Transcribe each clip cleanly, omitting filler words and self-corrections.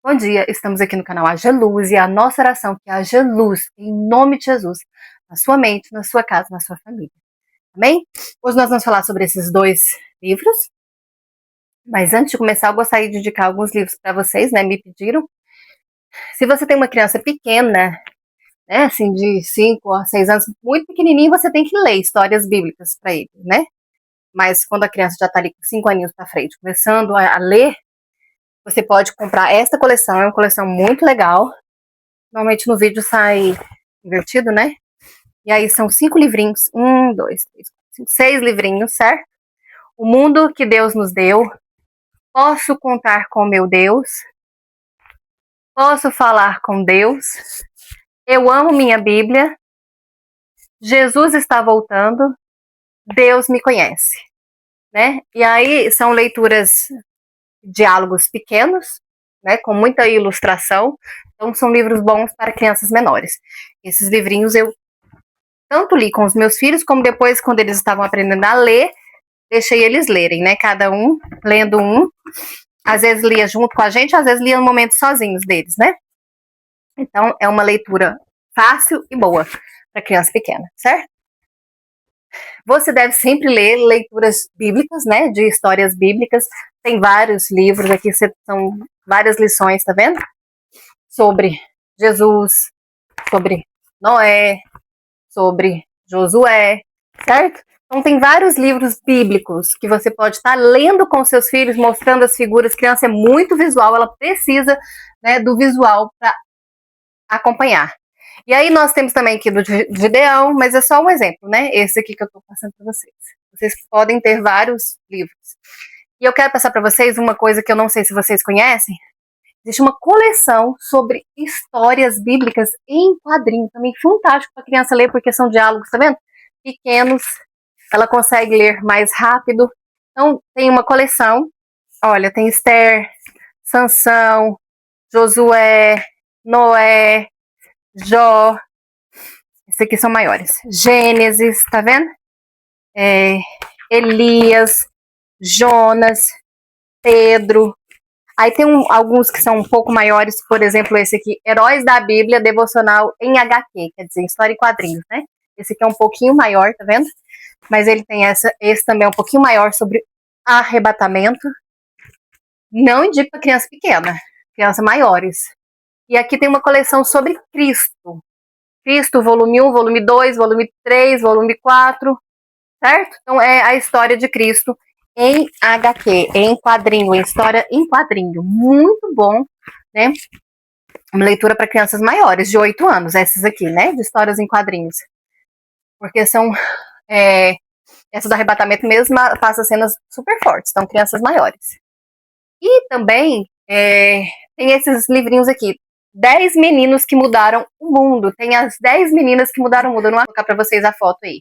Bom dia, estamos aqui no canal Haja Luz e a nossa oração que haja luz em nome de Jesus na sua mente, na sua casa, na sua família. Amém? Hoje nós vamos falar sobre esses dois livros, mas antes de começar eu gostaria de indicar alguns livros para vocês, né? Me pediram. Se você tem uma criança pequena, né, assim de 5 a 6 anos, muito pequenininho, você tem que ler histórias bíblicas para ele, né? Mas quando a criança já está ali com 5 aninhos para frente, começando a ler, você pode comprar esta coleção, é uma coleção muito legal. Normalmente no vídeo sai invertido, né? E aí são 5 livrinhos. 1, 2, 3, 4, 5, 6 livrinhos, certo? O mundo que Deus nos deu. Posso contar com meu Deus. Posso falar com Deus. Eu amo minha Bíblia. Jesus está voltando. Deus me conhece, né? E aí são leituras, diálogos pequenos, né? Com muita ilustração. Então são livros bons para crianças menores. Esses livrinhos eu tanto li com os meus filhos, como depois, quando eles estavam aprendendo a ler, deixei eles lerem, né? Cada um lendo um. Às vezes lia junto com a gente, às vezes lia no momento sozinhos deles, né? Então, é uma leitura fácil e boa para criança pequena, certo? Você deve sempre ler leituras bíblicas, né? De histórias bíblicas. Tem vários livros aqui, são várias lições, tá vendo? Sobre Jesus, sobre Noé, sobre Josué, certo? Então tem vários livros bíblicos que você pode estar lendo com seus filhos, mostrando as figuras. A criança é muito visual, ela precisa, né, do visual para acompanhar. E aí nós temos também aqui do Gideão, mas é só um exemplo, né? Esse aqui que eu estou passando para vocês. Vocês podem ter vários livros. E eu quero passar para vocês uma coisa que eu não sei se vocês conhecem. Existe uma coleção sobre histórias bíblicas em quadrinho, também fantástico para a criança ler, porque são diálogos, tá vendo? Pequenos, ela consegue ler mais rápido. Então, tem uma coleção, olha, tem Esther, Sansão, Josué, Noé, Jó, esses aqui são maiores. Gênesis, tá vendo? Elias, Jonas, Pedro. Aí tem alguns que são um pouco maiores, por exemplo, esse aqui, Heróis da Bíblia, devocional em HQ, quer dizer, história e quadrinhos, né? Esse aqui é um pouquinho maior, tá vendo? Mas ele tem esse também é um pouquinho maior sobre arrebatamento. Não indico para criança pequena, crianças maiores. E aqui tem uma coleção sobre Cristo. Cristo, volume 1, volume 2, volume 3, volume 4, certo? Então é a história de Cristo em HQ, em quadrinho, em história em quadrinho. Muito bom, né? Uma leitura para crianças maiores, de 8 anos, essas aqui, né? De histórias em quadrinhos. Porque são. Essa do arrebatamento mesmo passa cenas super fortes, então crianças maiores. E também tem esses livrinhos aqui. 10 meninos que mudaram o mundo. Tem as 10 meninas que mudaram o mundo. Eu não vou colocar para vocês a foto aí.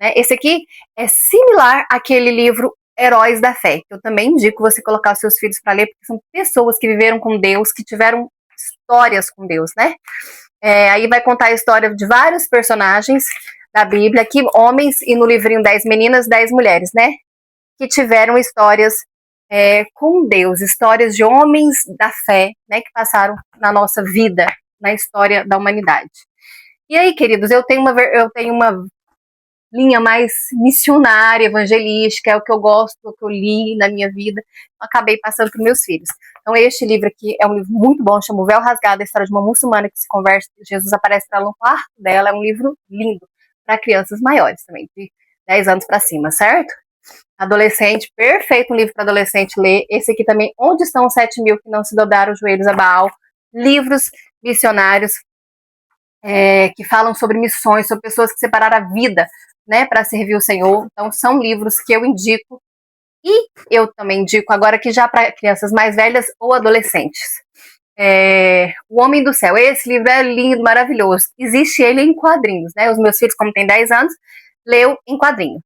Né? Esse aqui é similar àquele livro Heróis da Fé, que eu também indico você colocar os seus filhos para ler, porque são pessoas que viveram com Deus, que tiveram histórias com Deus, né? Aí vai contar a história de vários personagens da Bíblia, aqui homens, e no livrinho 10 meninas, 10 mulheres, né? Que tiveram histórias com Deus, histórias de homens da fé, né? Que passaram na nossa vida, na história da humanidade. E aí, queridos, eu tenho uma linha mais missionária, evangelística, é o que eu gosto, o que eu li na minha vida, acabei passando para meus filhos. Então, este livro aqui é um livro muito bom, chama O Véu Rasgado, a história de uma muçulmana que se converte, Jesus aparece para ela no quarto dela, é um livro lindo, para crianças maiores também, de 10 anos para cima, certo? Adolescente, perfeito, um livro para adolescente ler. Esse aqui também, Onde Estão os 7 mil que não se dobraram os joelhos a Baal? Livros missionários que falam sobre missões, sobre pessoas que separaram a vida, né, para servir o Senhor. Então, são livros que eu indico. E eu também indico agora que já para crianças mais velhas ou adolescentes. O Homem do Céu. Esse livro é lindo, maravilhoso. Existe ele em quadrinhos, né? Os meus filhos, como tem 10 anos, leu em quadrinho.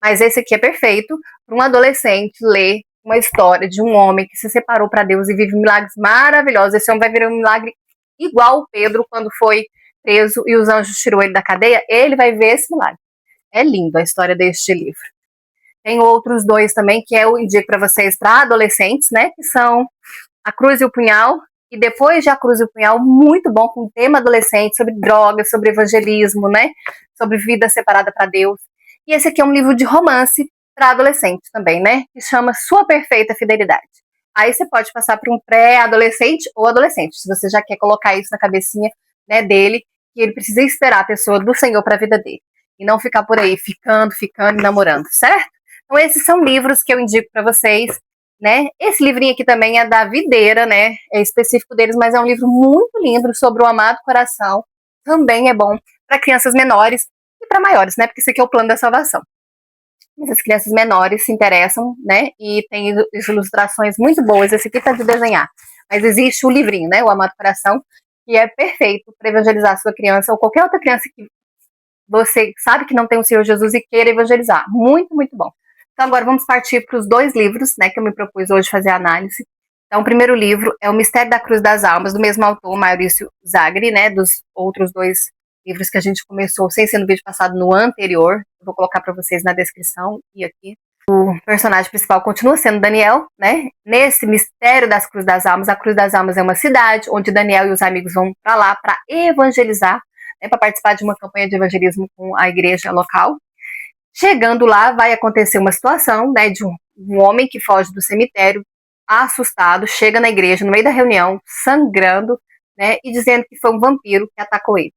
Mas esse aqui é perfeito para um adolescente ler uma história de um homem que se separou para Deus e vive milagres maravilhosos. Esse homem vai virar um milagre igual o Pedro quando foi preso e os anjos tirou ele da cadeia. Ele vai ver esse milagre. É lindo a história deste livro. Tem outros dois também que eu indico para vocês, para adolescentes, né? Que são A Cruz e o Punhal, e depois de A Cruz e o Punhal, muito bom, com tema adolescente, sobre drogas, sobre evangelismo, né? Sobre vida separada para Deus. E esse aqui é um livro de romance para adolescente também, né? Que chama Sua Perfeita Fidelidade. Aí você pode passar para um pré-adolescente ou adolescente, se você já quer colocar isso na cabecinha, né, dele, que ele precisa esperar a pessoa do Senhor para a vida dele. E não ficar por aí ficando e namorando, certo? Então esses são livros que eu indico para vocês, né? Esse livrinho aqui também é da Videira, né? É específico deles, mas é um livro muito lindo sobre o amado coração. Também é bom para crianças menores e para maiores, né? Porque esse aqui é o plano da salvação. Mas as crianças menores se interessam, né? E tem ilustrações muito boas. Esse aqui tá de desenhar. Mas existe o livrinho, né? O Amado Coração, que é perfeito para evangelizar a sua criança ou qualquer outra criança que você sabe que não tem o Senhor Jesus e queira evangelizar. Muito, muito bom. Então agora vamos partir para os dois livros, né, que eu me propus hoje fazer a análise. Então o primeiro livro é O Mistério da Cruz das Almas, do mesmo autor, Maurício Zagri, né, dos outros dois livros que a gente começou sem ser no vídeo passado, no anterior. Eu vou colocar para vocês na descrição e aqui. O personagem principal continua sendo Daniel, né? Nesse Mistério das Cruz das Almas, a Cruz das Almas é uma cidade onde Daniel e os amigos vão para lá para evangelizar, né, para participar de uma campanha de evangelismo com a igreja local. Chegando lá, vai acontecer uma situação, né, de um homem que foge do cemitério, assustado, chega na igreja no meio da reunião, sangrando, né, e dizendo que foi um vampiro que atacou ele.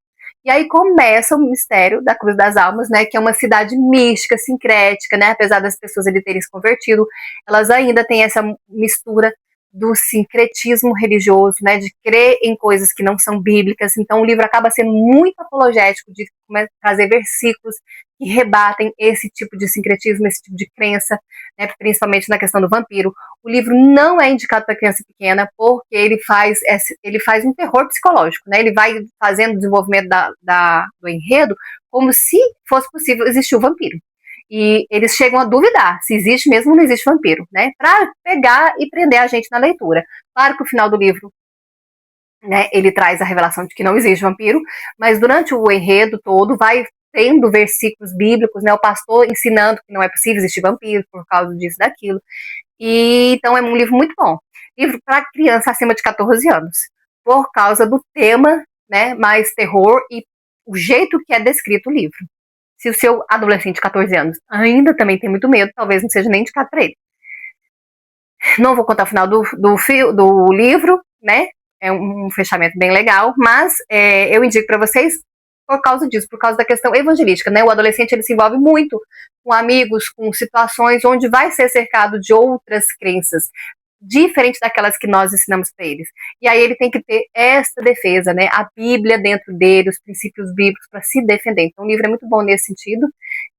E aí começa o mistério da Cruz das Almas, né, que é uma cidade mística, sincrética, né, apesar das pessoas ali terem se convertido, elas ainda têm essa mistura do sincretismo religioso, né, de crer em coisas que não são bíblicas. Então o livro acaba sendo muito apologético, de trazer versículos que rebatem esse tipo de sincretismo, esse tipo de crença, né, principalmente na questão do vampiro. O livro não é indicado para criança pequena porque ele faz um terror psicológico, né? Ele vai fazendo o desenvolvimento do enredo como se fosse possível existir o vampiro. E eles chegam a duvidar se existe mesmo ou não existe vampiro, né? Para pegar e prender a gente na leitura. Claro que o final do livro, né, ele traz a revelação de que não existe vampiro, mas durante o enredo todo vai tendo versículos bíblicos, né, o pastor ensinando que não é possível existir vampiro por causa disso, daquilo. E então é um livro muito bom. Livro para criança acima de 14 anos, por causa do tema, né, mais terror e o jeito que é descrito o livro. Se o seu adolescente de 14 anos ainda também tem muito medo, talvez não seja nem indicado para ele. Não vou contar o final do livro, né? É um fechamento bem legal, mas eu indico para vocês por causa disso, por causa da questão evangelística, né? O adolescente ele se envolve muito com amigos, com situações onde vai ser cercado de outras crenças, diferente daquelas que nós ensinamos para eles. E aí ele tem que ter essa defesa, né? A Bíblia dentro dele, os princípios bíblicos para se defender. Então o livro é muito bom nesse sentido.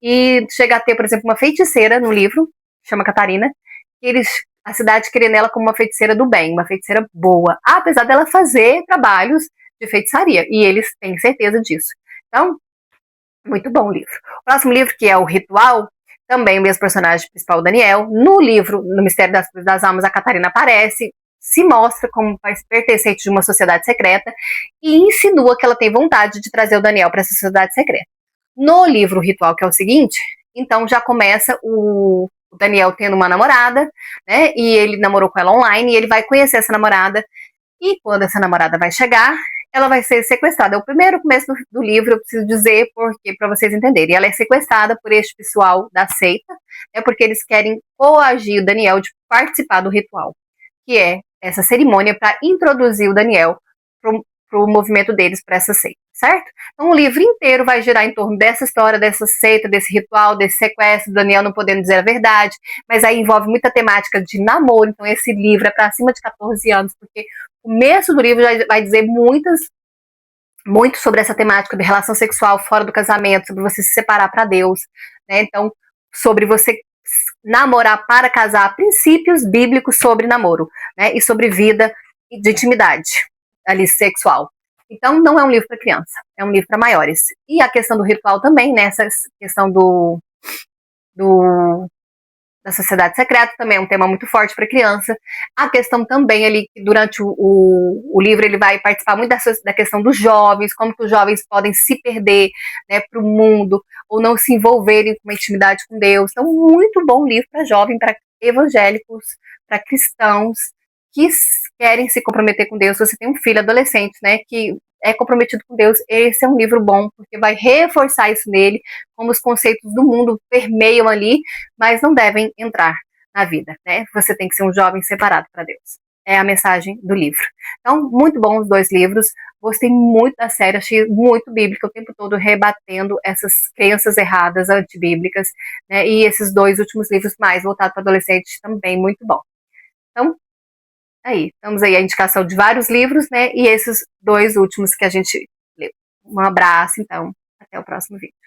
E chega a ter, por exemplo, uma feiticeira no livro, chama Catarina, que a cidade queria nela como uma feiticeira do bem, uma feiticeira boa, apesar dela fazer trabalhos de feitiçaria, e eles têm certeza disso. Então, muito bom o livro. O próximo livro, que é O Ritual, também o mesmo personagem principal, Daniel. No livro, no Mistério das Cruz das Almas, a Catarina aparece, se mostra como pertencente de uma sociedade secreta e insinua que ela tem vontade de trazer o Daniel para essa sociedade secreta. No livro O Ritual, que é o seguinte, então já começa o Daniel tendo uma namorada, né? E ele namorou com ela online e ele vai conhecer essa namorada. E quando essa namorada vai chegar, ela vai ser sequestrada. É o primeiro começo do livro, eu preciso dizer, porque para vocês entenderem. Ela é sequestrada por este pessoal da seita, né, porque eles querem coagir o Daniel de participar do ritual, que é essa cerimônia para introduzir o Daniel para o movimento deles, para essa seita, certo? Então o livro inteiro vai girar em torno dessa história, dessa seita, desse ritual, desse sequestro, Daniel não podendo dizer a verdade, mas aí envolve muita temática de namoro, então esse livro é para acima de 14 anos, porque o começo do livro já vai dizer muito sobre essa temática de relação sexual fora do casamento, sobre você se separar para Deus, né? Então, sobre você namorar para casar, princípios bíblicos sobre namoro, né? E sobre vida de intimidade ali sexual. Então, não é um livro para criança, é um livro para maiores. E a questão do ritual também, né? Essa questão da sociedade secreta também é um tema muito forte para criança. A questão também ali, durante o livro, ele vai participar muito da questão dos jovens, como que os jovens podem se perder, né, para o mundo, ou não se envolverem com uma intimidade com Deus. Então, muito bom livro para jovem, para evangélicos, para cristãos, que querem se comprometer com Deus, você tem um filho adolescente, né, que é comprometido com Deus, esse é um livro bom, porque vai reforçar isso nele, como os conceitos do mundo permeiam ali, mas não devem entrar na vida, né? Você tem que ser um jovem separado para Deus. É a mensagem do livro. Então, muito bom os dois livros. Gostei muito da série, achei muito bíblica, o tempo todo rebatendo essas crenças erradas antibíblicas, né? E esses dois últimos livros, mais voltados para adolescentes, também muito bom. Então, aí, estamos aí a indicação de vários livros, né? E esses dois últimos que a gente leu. Um abraço, então, até o próximo vídeo.